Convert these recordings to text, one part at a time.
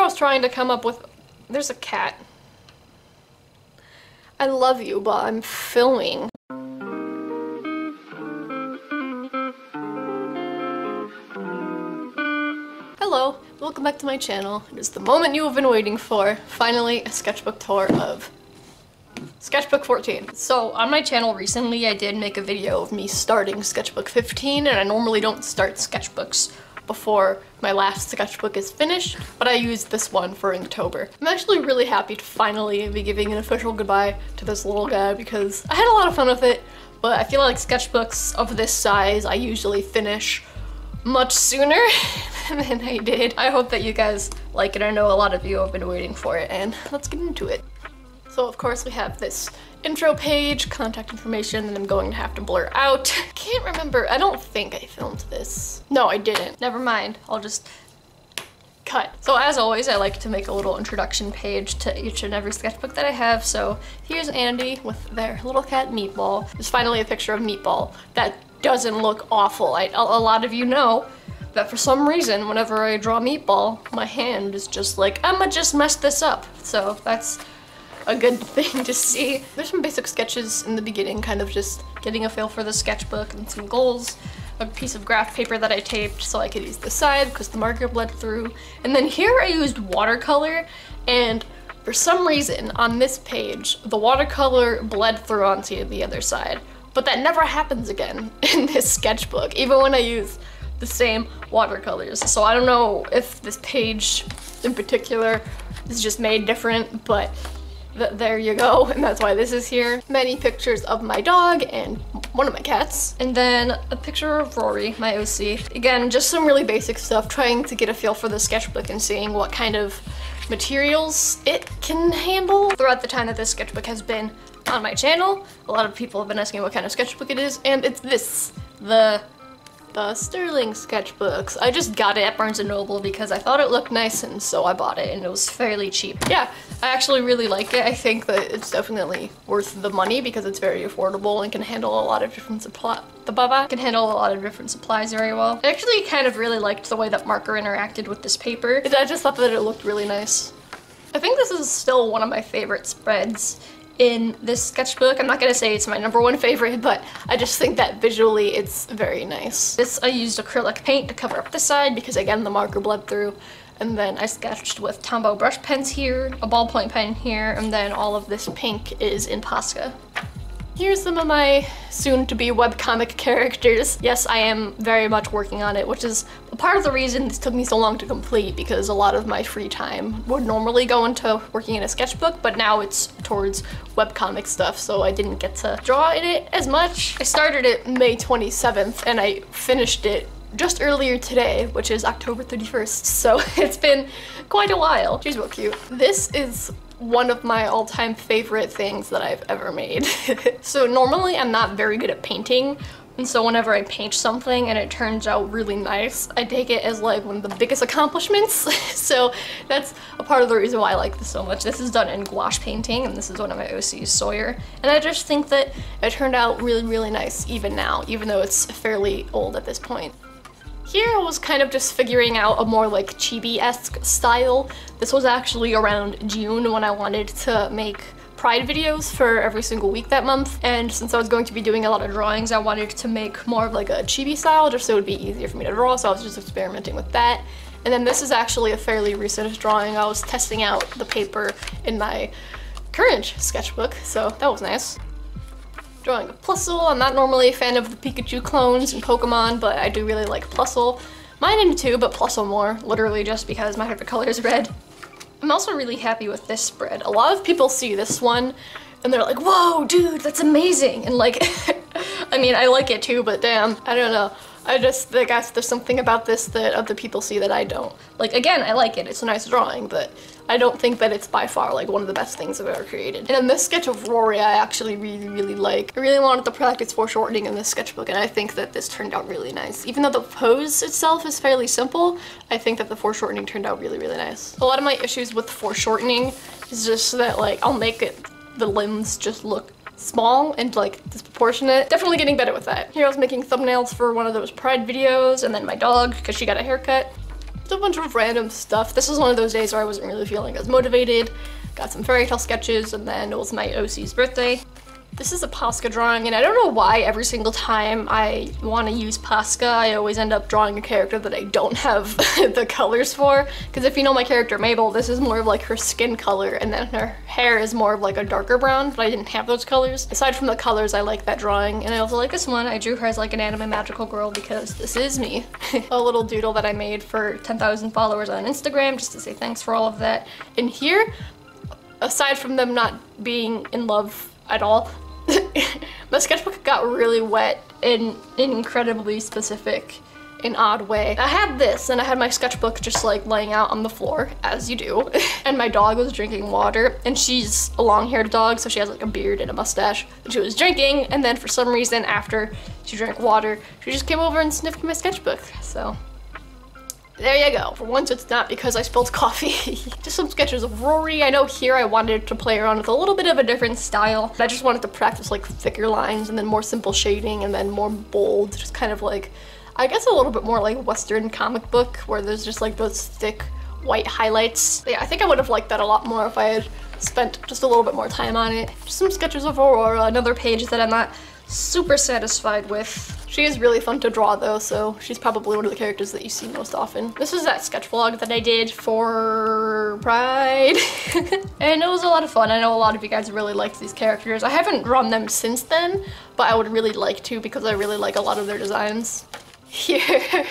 I was trying to come up with... There's a cat. I love you, but I'm filming. Hello, welcome back to my channel. It is the moment you have been waiting for. Finally, a sketchbook tour of Sketchbook 14. So on my channel recently, I did make a video of me starting Sketchbook 15, and I normally don't start sketchbooks before my last sketchbook is finished, but I used this one for Inktober. I'm actually really happy to finally be giving an official goodbye to this little guy because I had a lot of fun with it, but I feel like sketchbooks of this size I usually finish much sooner than I did. I hope that you guys like it. I know a lot of you have been waiting for it, and let's get into it. So of course we have this intro page, contact information, that I'm going to have to blur out. Can't remember, I don't think I filmed this. No, I didn't. Never mind, I'll just cut. So as always, I like to make a little introduction page to each and every sketchbook that I have. So here's Andy with their little cat Meatball. There's finally a picture of Meatball that doesn't look awful. A lot of you know that for some reason, whenever I draw Meatball, my hand is just like, I'ma just mess this up. So that's a good thing to see. There's some basic sketches in the beginning, kind of just getting a feel for the sketchbook and some goals. A piece of graph paper that I taped so I could use the side because the marker bled through. And then here I used watercolor, and for some reason on this page, the watercolor bled through onto the other side. But that never happens again in this sketchbook, even when I use the same watercolors. So I don't know if this page in particular is just made different, but there you go, and that's why this is here. Many pictures of my dog and one of my cats. And then a picture of Rory, my OC. Again, just some really basic stuff, trying to get a feel for the sketchbook and seeing what kind of materials it can handle. Throughout the time that this sketchbook has been on my channel, a lot of people have been asking what kind of sketchbook it is, and it's this, the Sterling sketchbooks. I just got it at Barnes & Noble because I thought it looked nice, and so I bought it, and it was fairly cheap. Yeah, I actually really like it. I think that it's definitely worth the money because it's very affordable and can handle a lot of different supplies very well. I actually kind of really liked the way that marker interacted with this paper. I just thought that it looked really nice. I think this is still one of my favorite spreads in this sketchbook. I'm not gonna say it's my #1 favorite, but I just think that visually it's very nice. This, I used acrylic paint to cover up the side because again the marker bled through, and then I sketched with Tombow brush pens here, a ballpoint pen here, and then all of this pink is in Posca. Here's some of my soon-to-be webcomic characters. Yes, I am very much working on it, which is a part of the reason this took me so long to complete, because a lot of my free time would normally go into working in a sketchbook, but now it's towards webcomic stuff, so I didn't get to draw in it as much. I started it May 27th, and I finished it just earlier today, which is October 31st, so it's been quite a while. She's real cute. This is one of my all-time favorite things that I've ever made. So normally I'm not very good at painting, and so whenever I paint something and it turns out really nice, I take it as like one of the biggest accomplishments. So that's a part of the reason why I like this so much. This is done in gouache painting, and this is one of my OCs, Sawyer. And I just think that it turned out really, really nice even now, even though it's fairly old at this point. Here I was kind of just figuring out a more like chibi-esque style. This was actually around June when I wanted to make Pride videos for every single week that month, and since I was going to be doing a lot of drawings, I wanted to make more of like a chibi style just so it would be easier for me to draw, so I was just experimenting with that. And then this is actually a fairly recent drawing. I was testing out the paper in my current sketchbook, so that was nice. Drawing a Plusle. I'm not normally a fan of the Pikachu clones in Pokemon, but I do really like Plusle. Mine in too, but Plusle more, literally just because my favorite color is red. I'm also really happy with this spread. A lot of people see this one and they're like, whoa, dude, that's amazing. And like, I mean, I like it too, but damn, I don't know. I guess there's something about this that other people see that I don't. Like, again, I like it, it's a nice drawing, but I don't think that it's by far like one of the best things I've ever created. And then this sketch of Rory I actually really, really like. I really wanted to practice foreshortening in this sketchbook, and I think that this turned out really nice. Even though the pose itself is fairly simple, I think that the foreshortening turned out really, really nice. A lot of my issues with foreshortening is just that like, I'll make the limbs just look small and like disproportionate. Definitely getting better with that. Here I was making thumbnails for one of those Pride videos, and then my dog, because she got a haircut. just a bunch of random stuff. This was one of those days where I wasn't really feeling as motivated. Got some fairy tale sketches, and then it was my OC's birthday. This is a Posca drawing, and I don't know why every single time I want to use Posca, I always end up drawing a character that I don't have the colors for. Because if you know my character Mabel, this is more of like her skin color, and then her hair is more of like a darker brown, but I didn't have those colors. Aside from the colors, I like that drawing, and I also like this one. I drew her as like an anime magical girl because this is me. A little doodle that I made for 10,000 followers on Instagram, just to say thanks for all of that. And here, aside from them not being in love at all, my sketchbook got really wet in an incredibly specific and odd way. I had this, and I had my sketchbook just like laying out on the floor, as you do, and my dog was drinking water, and she's a long-haired dog, so she has like a beard and a mustache, and she was drinking, and then for some reason after she drank water, she just came over and sniffed my sketchbook, so there you go. For once, it's not because I spilled coffee. Just some sketches of Rory. I know here I wanted to play around with a little bit of a different style. I just wanted to practice like thicker lines and then more simple shading and then more bold, just kind of like, I guess a little bit more like Western comic book where there's just like those thick white highlights. But yeah, I think I would have liked that a lot more if I had spent just a little bit more time on it. Just some sketches of Aurora, another page that I'm not super satisfied with. She is really fun to draw though, so she's probably one of the characters that you see most often. This was that sketch vlog that I did for Pride, and it was a lot of fun. I know a lot of you guys really liked these characters. I haven't drawn them since then, but I would really like to because I really like a lot of their designs. Here,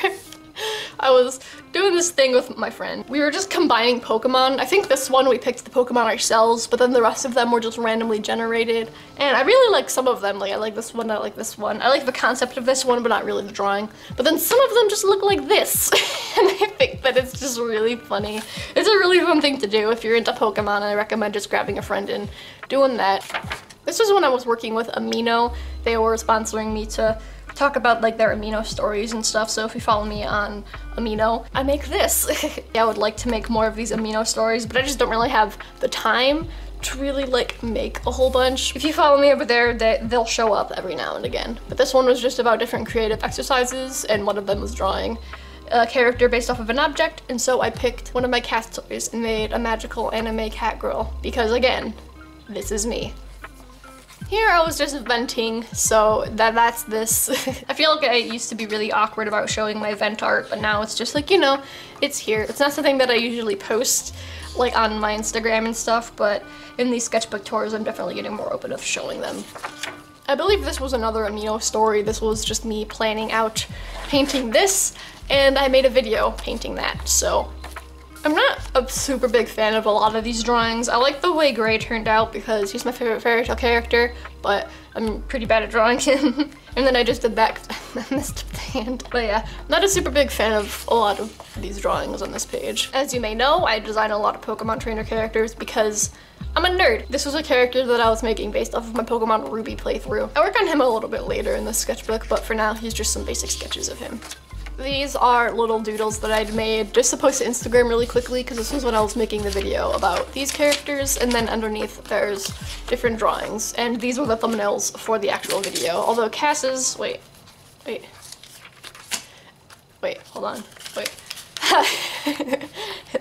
I was doing this thing with my friend. We were just combining Pokemon. I think this one we picked the Pokemon ourselves, but then the rest of them were just randomly generated. And I really like some of them. Like I like this one, I like this one. I like the concept of this one, but not really the drawing. But then some of them just look like this. And I think that it's just really funny. It's a really fun thing to do if you're into Pokemon. I recommend just grabbing a friend and doing that. This was when I was working with Amino. They were sponsoring me to talk about like their Amino stories and stuff, so if you follow me on Amino, I make this. I would like to make more of these Amino stories, but I just don't really have the time to really like make a whole bunch. If you follow me over there, they'll show up every now and again. But this one was just about different creative exercises, and one of them was drawing a character based off of an object, and so I picked one of my cat toys and made a magical anime cat girl, because again, this is me. Here I was just venting, so that's this. I feel like I used to be really awkward about showing my vent art, but now it's just like, you know, it's here. It's not something that I usually post like on my Instagram and stuff, but in these sketchbook tours I'm definitely getting more open of showing them. I believe this was another Amino story. This was just me planning out painting this, and I made a video painting that, so I'm not a super big fan of a lot of these drawings. I like the way Gray turned out because he's my favorite fairy tale character, but I'm pretty bad at drawing him. And then I just did that because I messed up the hand. But yeah, not a super big fan of a lot of these drawings on this page. As you may know, I design a lot of Pokemon trainer characters because I'm a nerd. This was a character that I was making based off of my Pokemon Ruby playthrough. I work on him a little bit later in this sketchbook, but for now, he's just some basic sketches of him. These are little doodles that I'd made just to post to Instagram really quickly because this was when I was making the video about these characters, and then underneath there's different drawings, and these were the thumbnails for the actual video. Although Cass's, wait, hold on,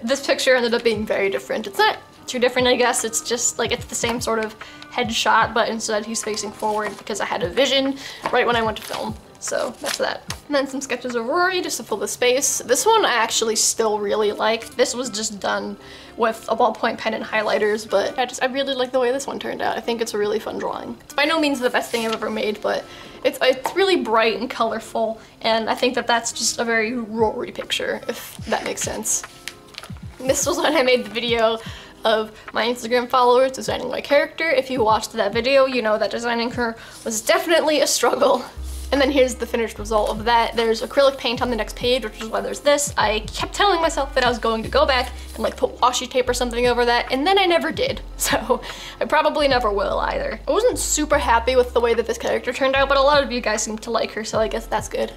this picture ended up being very different. It's not too different, I guess. It's just like, it's the same sort of headshot, but instead he's facing forward because I had a vision right when I went to film. So that's that. And then some sketches of Rory just to fill the space. This one I actually still really like. This was just done with a ballpoint pen and highlighters, but I really like the way this one turned out. I think it's a really fun drawing. It's by no means the best thing I've ever made, but it's really bright and colorful, and I think that that's just a very Rory picture, if that makes sense. And this was when I made the video of my Instagram followers designing my character. If you watched that video, you know that designing her was definitely a struggle. And then here's the finished result of that. There's acrylic paint on the next page, which is why there's this. I kept telling myself that I was going to go back and like put washi tape or something over that, and then I never did. So I probably never will either. I wasn't super happy with the way that this character turned out, but a lot of you guys seem to like her, so I guess that's good.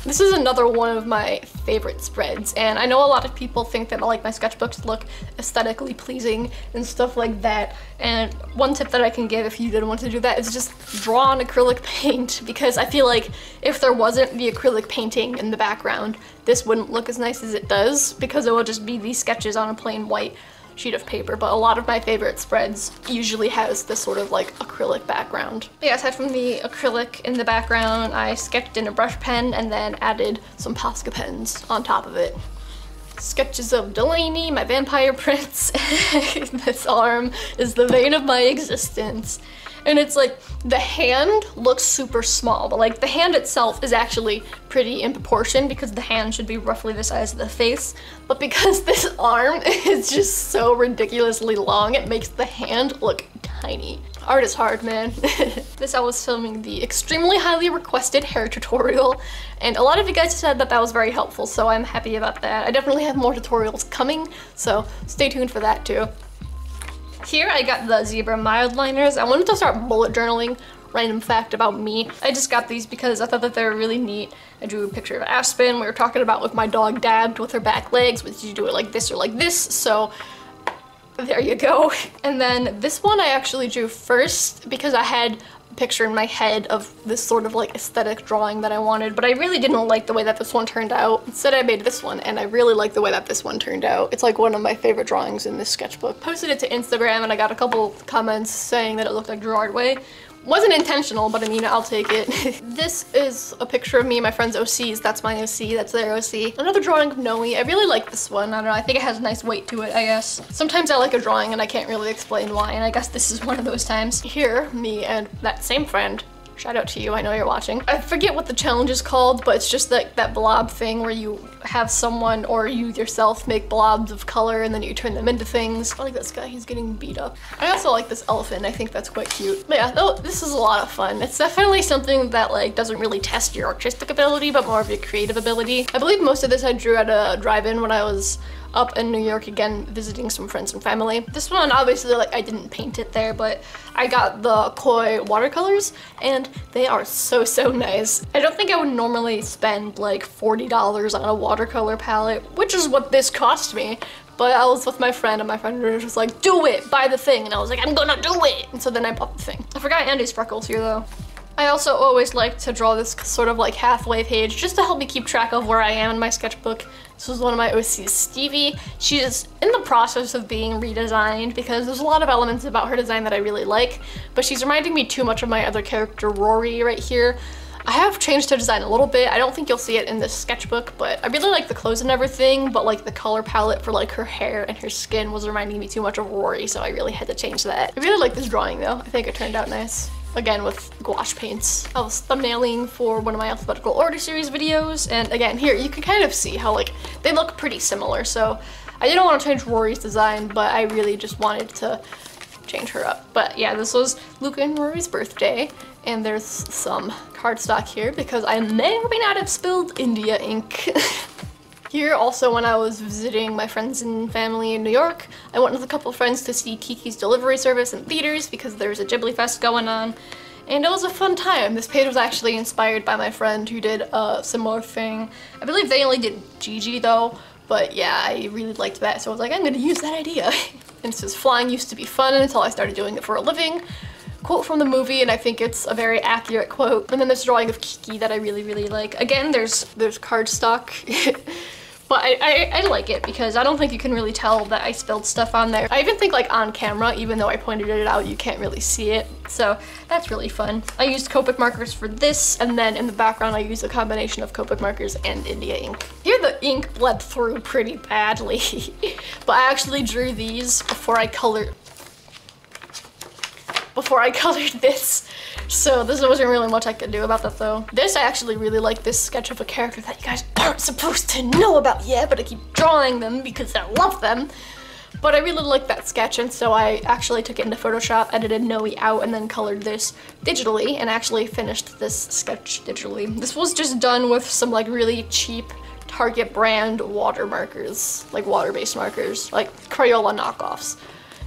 This is another one of my favorite spreads, and I know a lot of people think that like my sketchbooks look aesthetically pleasing and stuff like that, and one tip that I can give if you didn't want to do that is just draw on acrylic paint, because I feel like if there wasn't the acrylic painting in the background, this wouldn't look as nice as it does, because it will just be these sketches on a plain white sheet of paper. But a lot of my favorite spreads usually has this sort of like acrylic background. But yeah, aside from the acrylic in the background, I sketched in a brush pen and then added some Posca pens on top of it. Sketches of Delaney, my vampire prince. This arm is the vein of my existence. And it's like, the hand looks super small, but like the hand itself is actually pretty in proportion because the hand should be roughly the size of the face. But because this arm is just so ridiculously long, it makes the hand look tiny. Art is hard, man. I was filming the extremely highly requested hair tutorial, and a lot of you guys said that that was very helpful, so I'm happy about that. I definitely have more tutorials coming, so stay tuned for that too. Here I got the Zebra mild liners. I wanted to start bullet journaling. Random fact about me. I just got these because I thought that they were really neat. I drew a picture of Aspen. We were talking about with my dog dabbed with her back legs, whether you do it like this or like this, so there you go. And then this one I actually drew first because I had a picture in my head of this sort of like aesthetic drawing that I wanted, but I really didn't like the way that this one turned out. Instead I made this one, and I really like the way that this one turned out. It's like one of my favorite drawings in this sketchbook. Posted it to Instagram and I got a couple comments saying that it looked like Gerard Way. Wasn't intentional, but I mean, I'll take it. This is a picture of me and my friend's OCs. That's my OC, that's their OC. Another drawing of Noe. I really like this one. I don't know, I think it has a nice weight to it, I guess. Sometimes I like a drawing and I can't really explain why, and I guess this is one of those times. Here, me and that same friend, shout out to you, I know you're watching. I forget what the challenge is called, but it's just like that blob thing where you have someone or you yourself make blobs of color and then you turn them into things. I like this guy, he's getting beat up. I also like this elephant, I think that's quite cute. But yeah, though, this is a lot of fun. It's definitely something that like doesn't really test your artistic ability, but more of your creative ability. I believe most of this I drew at a drive-in when I was up in New York, again, visiting some friends and family. This one, obviously, like, I didn't paint it there, but I got the Koi watercolors, and they are so, so nice. I don't think I would normally spend, like, $40 on a watercolor palette, which is what this cost me, but I was with my friend, and my friend was just like, do it, buy the thing, and I was like, I'm gonna do it! And so then I bought the thing. I forgot Andy's freckles here, though. I also always like to draw this sort of like halfway page just to help me keep track of where I am in my sketchbook. This was one of my OCs, Stevie. She is in the process of being redesigned because there's a lot of elements about her design that I really like, but she's reminding me too much of my other character, Rory, right here. I have changed her design a little bit. I don't think you'll see it in this sketchbook, but I really like the clothes and everything, but like the color palette for like her hair and her skin was reminding me too much of Rory, so I really had to change that. I really like this drawing though. I think it turned out nice. Again, with gouache paints. I was thumbnailing for one of my alphabetical order series videos, and again, here you can kind of see how like they look pretty similar, so I didn't want to change Rory's design, but I really just wanted to change her up. But yeah, this was Luca and Rory's birthday, and there's some cardstock here because I may or may not have spilled India ink. Here, also when I was visiting my friends and family in New York, I went with a couple of friends to see Kiki's Delivery Service in theaters because there's a Ghibli Fest going on, and it was a fun time. This page was actually inspired by my friend who did a similar thing. I believe they only did Gigi though, but yeah, I really liked that, so I was like, I'm gonna use that idea. And it says, flying used to be fun until I started doing it for a living. Quote from the movie, and I think it's a very accurate quote. And then this drawing of Kiki that I really, really like. Again, there's cardstock. But I like it because I don't think you can really tell that I spilled stuff on there. I even think like on camera, even though I pointed it out, you can't really see it. So that's really fun. I used Copic markers for this, and then in the background I used a combination of Copic markers and India ink. Here the ink bled through pretty badly, but I actually drew these before I colored this. So this wasn't really much I could do about that though. This, I actually really like this sketch of a character that you guys aren't supposed to know about yet, but I keep drawing them because I love them. But I really like that sketch, and so I actually took it into Photoshop, edited Noe out, and then colored this digitally, and actually finished this sketch digitally. This was just done with some like really cheap Target brand water markers, like water-based markers, like Crayola knockoffs.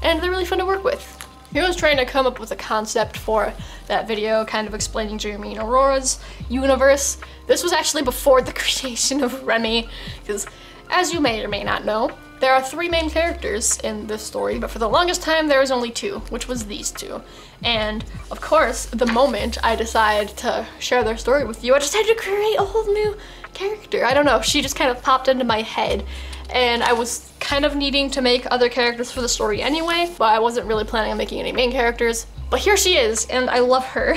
And they're really fun to work with. Here I was trying to come up with a concept for that video, kind of explaining Jeremy and Aurora's universe. This was actually before the creation of Remy, because as you may or may not know, there are 3 main characters in this story, but for the longest time there was only 2, which was these 2. And of course, the moment I decided to share their story with you, I decided to create a whole new character. I don't know, she just kind of popped into my head. And I was kind of needing to make other characters for the story anyway, but I wasn't really planning on making any main characters. But here she is, and I love her.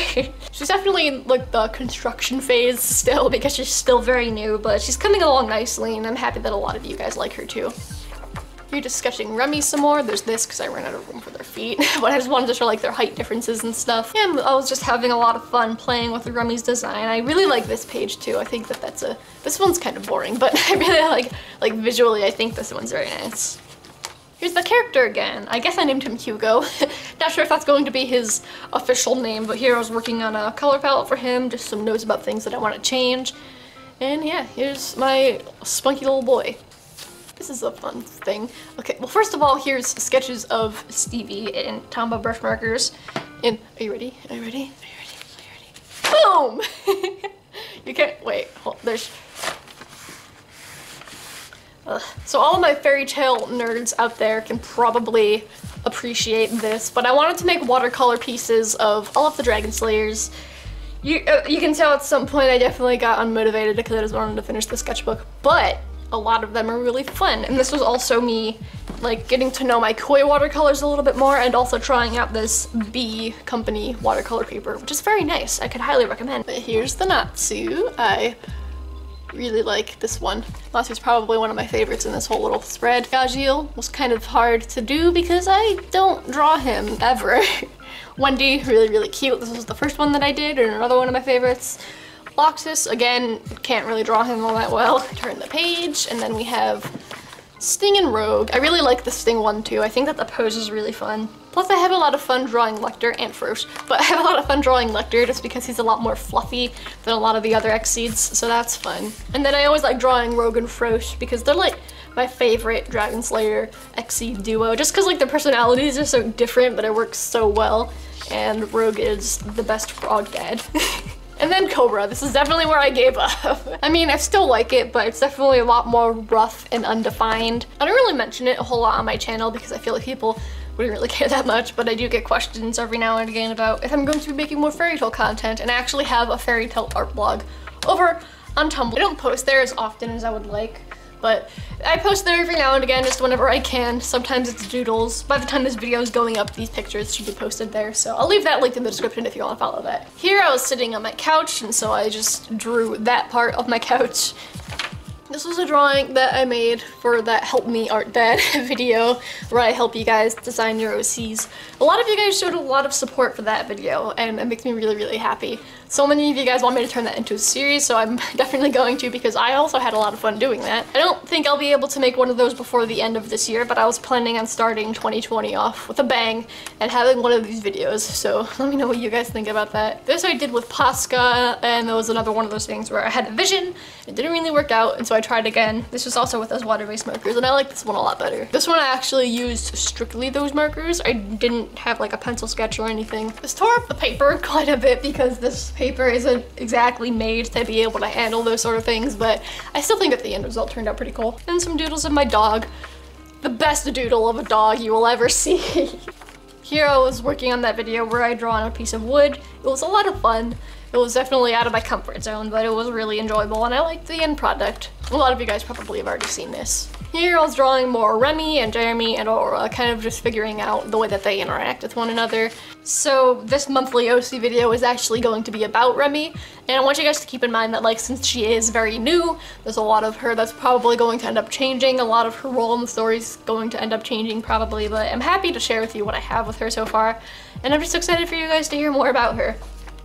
She's definitely in like the construction phase still because she's still very new, but she's coming along nicely, and I'm happy that a lot of you guys like her too. Here just sketching Remy some more. There's this because I ran out of room for their feet, but I just wanted to show like their height differences and stuff. And I was just having a lot of fun playing with Remy's design. I really like this page too. I think that this one's kind of boring, but I really like visually, I think this one's very nice. Here's the character again. I guess I named him Hugo. Not sure if that's going to be his official name, but here I was working on a color palette for him, just some notes about things that I want to change. And yeah, here's my spunky little boy. This is a fun thing. Okay, well first of all, here's sketches of Stevie and Tombow brush markers. And are you ready? Are you ready? Are you ready? Are you ready? Boom! You can't, wait, hold, there's... So all of my fairy tale nerds out there can probably appreciate this, but I wanted to make watercolor pieces of all of the Dragon Slayers. You can tell at some point I definitely got unmotivated because I just wanted to finish the sketchbook, but a lot of them are really fun. And this was also me like getting to know my Koi watercolors a little bit more and also trying out this B company watercolor paper, which is very nice. I could highly recommend. But here's the Natsu. I really like this one. Natsu's probably one of my favorites in this whole little spread. Gajeel was kind of hard to do because I don't draw him ever. Wendy, really cute. This was the first one that I did, and another one of my favorites. Loxus, again, can't really draw him all that well. Turn the page, and then we have Sting and Rogue. I really like the Sting one too. I think that the pose is really fun. Plus I have a lot of fun drawing Lecter and Frosh, but I have a lot of fun drawing Lecter just because he's a lot more fluffy than a lot of the other Exceeds, so that's fun. And then I always like drawing Rogue and Frosh because they're like my favorite Dragon Slayer Exceed duo, just because like their personalities are so different, but it works so well. And Rogue is the best frog dad. And then Cobra. This is definitely where I gave up. I mean, I still like it, but it's definitely a lot more rough and undefined. I don't really mention it a whole lot on my channel because I feel like people wouldn't really care that much, but I do get questions every now and again about if I'm going to be making more fairy tale content, and I actually have a fairy tale art blog over on Tumblr. I don't post there as often as I would like, but I post there every now and again, just whenever I can. Sometimes it's doodles. By the time this video is going up, these pictures should be posted there, so I'll leave that linked in the description if you want to follow that. Here I was sitting on my couch, and so I just drew that part of my couch. This was a drawing that I made for that Help Me Art Dad video where I help you guys design your OCs. A lot of you guys showed a lot of support for that video, and it makes me really happy. So many of you guys want me to turn that into a series, so I'm definitely going to because I also had a lot of fun doing that. I don't think I'll be able to make one of those before the end of this year, but I was planning on starting 2020 off with a bang and having one of these videos, so let me know what you guys think about that. This I did with Posca, and there was another one of those things where I had a vision, it didn't really work out, and so I tried again. This was also with those water-based markers, and I like this one a lot better. This one I actually used strictly those markers. I didn't have like a pencil sketch or anything. This tore up the paper quite a bit because this paper isn't exactly made to be able to handle those sort of things, but I still think that the end result turned out pretty cool. And some doodles of my dog. The best doodle of a dog you will ever see. Here I was working on that video where I draw on a piece of wood. It was a lot of fun. It was definitely out of my comfort zone, but it was really enjoyable, and I liked the end product. A lot of you guys probably have already seen this. Here I was drawing more Remy and Jeremy and Aurora, kind of just figuring out the way that they interact with one another. So this monthly OC video is actually going to be about Remy, and I want you guys to keep in mind that like since she is very new, there's a lot of her that's probably going to end up changing. A lot of her role in the story is going to end up changing probably, but I'm happy to share with you what I have with her so far, and I'm just excited for you guys to hear more about her.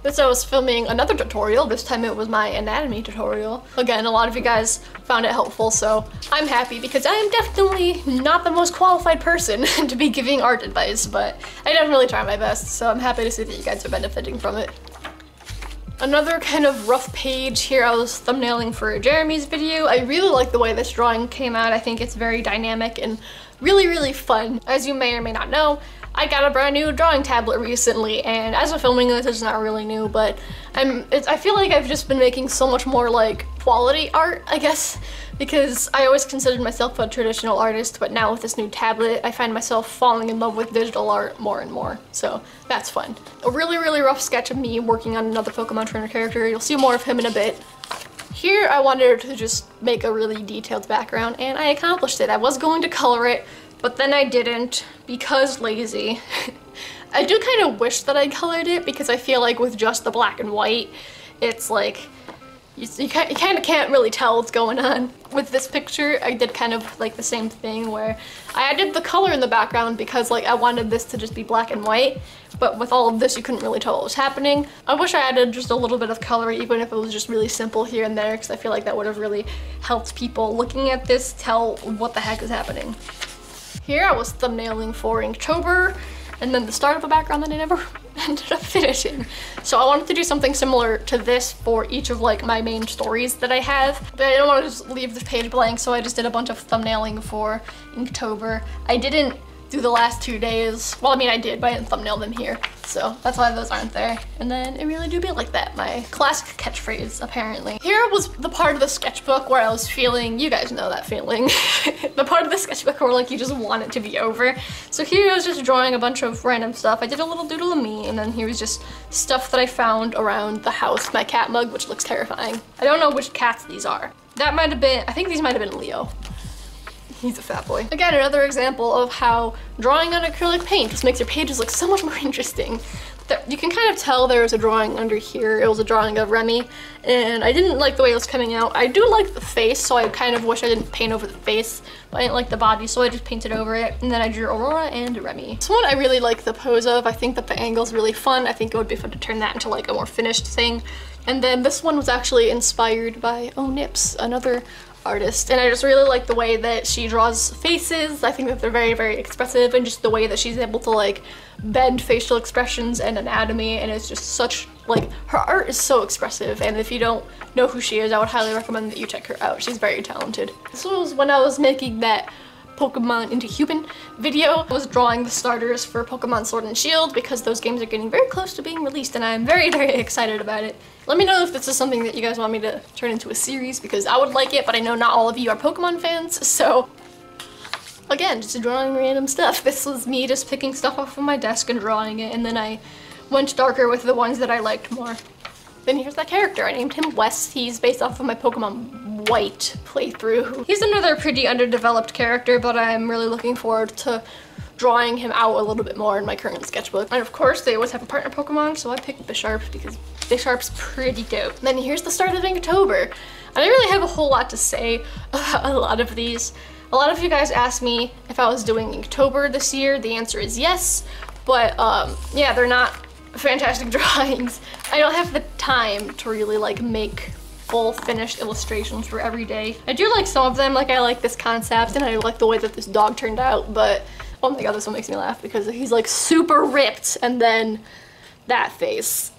This I was filming another tutorial. This time it was my anatomy tutorial. Again, a lot of you guys found it helpful, so I'm happy because I am definitely not the most qualified person to be giving art advice, but I definitely try my best, so I'm happy to see that you guys are benefiting from it. Another kind of rough page here I was thumbnailing for Jeremy's video. I really like the way this drawing came out. I think it's very dynamic and really, really fun. As you may or may not know, I got a brand new drawing tablet recently, and as of filming this, it's not really new, but I feel like I've just been making so much more like quality art, I guess, because I always considered myself a traditional artist, but now with this new tablet, I find myself falling in love with digital art more and more, so that's fun. A really, really rough sketch of me working on another Pokemon trainer character. You'll see more of him in a bit. Here, I wanted to just make a really detailed background, and I accomplished it. I was going to color it, but then I didn't because lazy. I do kind of wish that I colored it because I feel like with just the black and white, it's like, you kind of can't really tell what's going on. With this picture, I did kind of like the same thing where I added the color in the background because like I wanted this to just be black and white, but with all of this, you couldn't really tell what was happening. I wish I added just a little bit of color, even if it was just really simple here and there, because I feel like that would have really helped people looking at this tell what the heck is happening. Here I was thumbnailing for Inktober, and then the start of a background that I never ended up finishing. So I wanted to do something similar to this for each of like my main stories that I have, but I didn't want to just leave the page blank, so I just did a bunch of thumbnailing for Inktober. I didn't do the last 2 days. Well, I mean I did, but I didn't thumbnail them here, so that's why those aren't there. And then it really do be like that, my classic catchphrase apparently. Here was the part of the sketchbook where I was feeling, you guys know that feeling, the part of the sketchbook where like you just want it to be over. So here I was just drawing a bunch of random stuff. I did a little doodle of me, and then here was just stuff that I found around the house. My cat mug, which looks terrifying. I don't know which cats these are. That might have been, I think these might have been Leo. He's a fat boy. Again, another example of how drawing on acrylic paint just makes your pages look so much more interesting. You can kind of tell there was a drawing under here. It was a drawing of Remy, and I didn't like the way it was coming out. I do like the face, so I kind of wish I didn't paint over the face, but I didn't like the body, so I just painted over it, and then I drew Aurora and Remy. This one I really like the pose of. I think that the angle's really fun. I think it would be fun to turn that into like a more finished thing. And then this one was actually inspired by Onips, another artist, and I just really like the way that she draws faces. I think that they're very, very expressive, and just the way that she's able to like bend facial expressions and anatomy, and it's just such, like, her art is so expressive, and if you don't know who she is, I would highly recommend that you check her out. She's very talented. This was when I was making that Pokemon into Human video. I was drawing the starters for Pokemon Sword and Shield because those games are getting very close to being released, and I'm very, very excited about it. Let me know if this is something that you guys want me to turn into a series, because I would like it, but I know not all of you are Pokemon fans, so again, just drawing random stuff. This was me just picking stuff off of my desk and drawing it, and then I went darker with the ones that I liked more. Then here's that character. I named him Wes. He's based off of my Pokemon White playthrough. He's another pretty underdeveloped character, but I'm really looking forward to drawing him out a little bit more in my current sketchbook. And of course, they always have a partner Pokemon, so I picked Bisharp because Bisharp's pretty dope. Then here's the start of Inktober. I didn't really have a whole lot to say about a lot of these. A lot of you guys asked me if I was doing Inktober this year. The answer is yes, but yeah, they're not fantastic drawings. I don't have the time to really like make full finished illustrations for every day. I do like some of them, like I like this concept and I like the way that this dog turned out, but oh my god, this one makes me laugh because he's like super ripped, and then that face.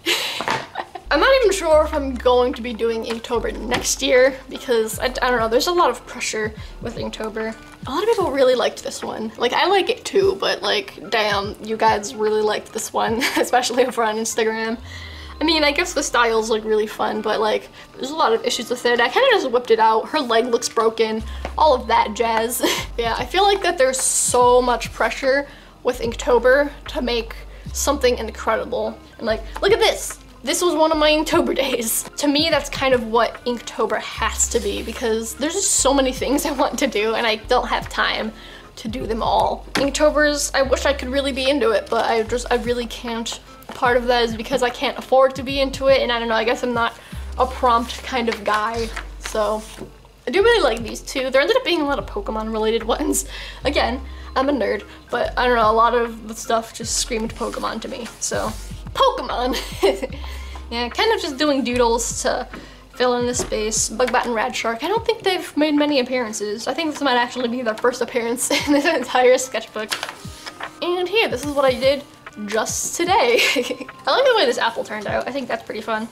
I'm not even sure if I'm going to be doing Inktober next year because I don't know, there's a lot of pressure with Inktober. A lot of people really liked this one. Like, I like it too, but like, damn, you guys really liked this one, especially over on Instagram. I mean, I guess the styles look really fun, but like, there's a lot of issues with it. I kind of just whipped it out. Her leg looks broken, all of that jazz. Yeah, I feel like that there's so much pressure with Inktober to make something incredible. And like, look at this. This was one of my Inktober days. To me, that's kind of what Inktober has to be because there's just so many things I want to do and I don't have time to do them all. Inktober's, I wish I could really be into it, but I really can't. Part of that is because I can't afford to be into it, and I don't know, I guess I'm not a prompt kind of guy. So I do really like these two. There ended up being a lot of Pokemon related ones. Again, I'm a nerd, but I don't know, a lot of the stuff just screamed Pokemon to me, so Pokemon. Yeah, kind of just doing doodles to fill in the space. Bugbat and Radshark, I don't think they've made many appearances. I think this might actually be their first appearance in this entire sketchbook. And here, this is what I did just today. I like the way this apple turned out. I think that's pretty fun.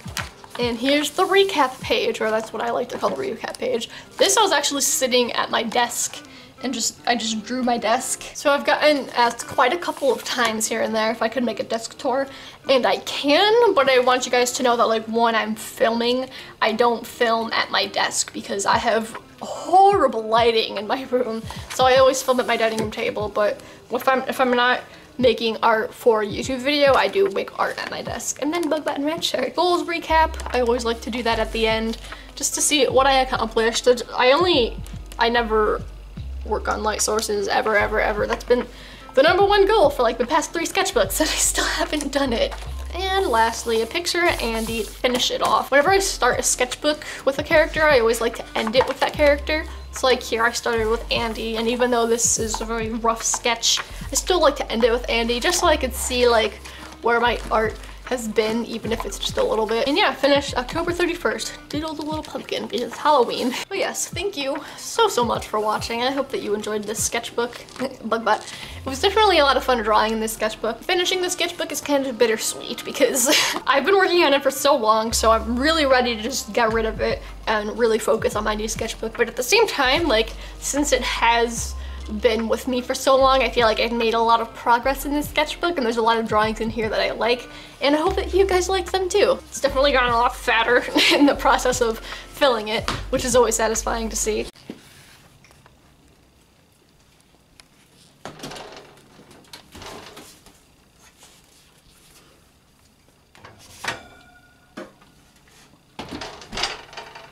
And here's the recap page, or that's what I like to call the recap page. This I was actually sitting at my desk and I just drew my desk. So I've gotten asked quite a couple of times here and there if I could make a desk tour, and I can, but I want you guys to know that like when I'm filming, I don't film at my desk because I have horrible lighting in my room. So I always film at my dining room table, but if I'm not making art for a YouTube video, I do make art at my desk. And then Bug Button Red Shirt. Goals recap, I always like to do that at the end, just to see what I accomplished. I never work on light sources ever. That's been the #1 goal for like the past 3 sketchbooks, and I still haven't done it. And lastly, a picture of Andy to finish it off. Whenever I start a sketchbook with a character, I always like to end it with that character. So like here I started with Andy, and even though this is a very rough sketch, I still like to end it with Andy just so I could see like where my art has been, even if it's just a little bit. And yeah, finished October 31st. Doodled a little pumpkin because it's Halloween. But yes, thank you so much for watching. I hope that you enjoyed this sketchbook. Bug Butt. It was definitely a lot of fun drawing in this sketchbook. Finishing this sketchbook is kind of bittersweet because I've been working on it for so long, so I'm really ready to just get rid of it and really focus on my new sketchbook. But at the same time, like, since it has been with me for so long, I feel like I've made a lot of progress in this sketchbook, and there's a lot of drawings in here that I like, and I hope that you guys like them too. It's definitely gotten a lot fatter in the process of filling it, which is always satisfying to see.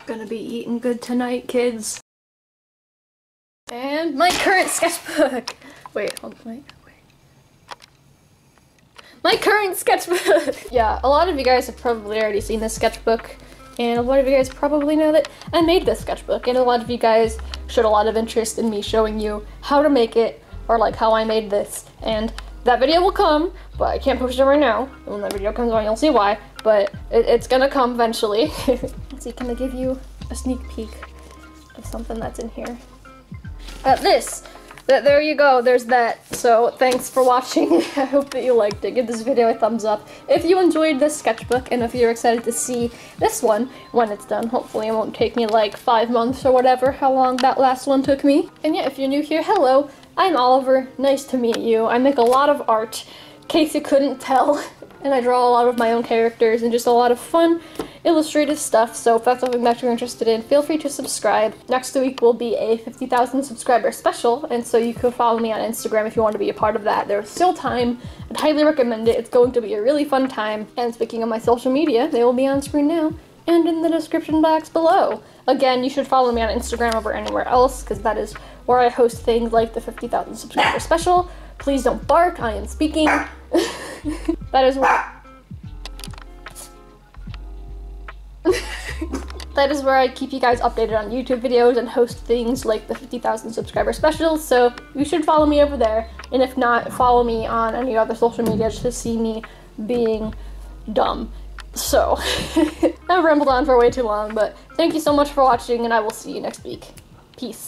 Gonna be eating good tonight, kids. And my current sketchbook. Wait. My current sketchbook. Yeah, a lot of you guys have probably already seen this sketchbook, and a lot of you guys probably know that I made this sketchbook, and a lot of you guys showed a lot of interest in me showing you how to make it, or like how I made this, and that video will come, but I can't post it right now. When that video comes on, you'll see why, but it's gonna come eventually. Let's see, can I give you a sneak peek of something that's in here? There you go, there's that. So thanks for watching. I hope that you liked it. Give this video a thumbs up if you enjoyed this sketchbook, and if you're excited to see this one when it's done. Hopefully it won't take me like 5 months or whatever, how long that last one took me. And yeah, if you're new here, hello, I'm Oliver. Nice to meet you. I make a lot of art, in case you couldn't tell, and I draw a lot of my own characters and just a lot of fun illustrative stuff, so if that's something that you're interested in, feel free to subscribe. Next week will be a 50,000 subscriber special, and so you can follow me on Instagram if you want to be a part of that. There's still time. I'd highly recommend it. It's going to be a really fun time. And speaking of my social media, they will be on screen now and in the description box below. Again, you should follow me on Instagram over anywhere else, because that is where I host things like the 50,000 subscriber special. Please don't bark, I am speaking. That is where I keep you guys updated on YouTube videos and host things like the 50,000 subscriber specials, so you should follow me over there. And if not, follow me on any other social media just to see me being dumb. So, I've rambled on for way too long, but thank you so much for watching, and I will see you next week. Peace.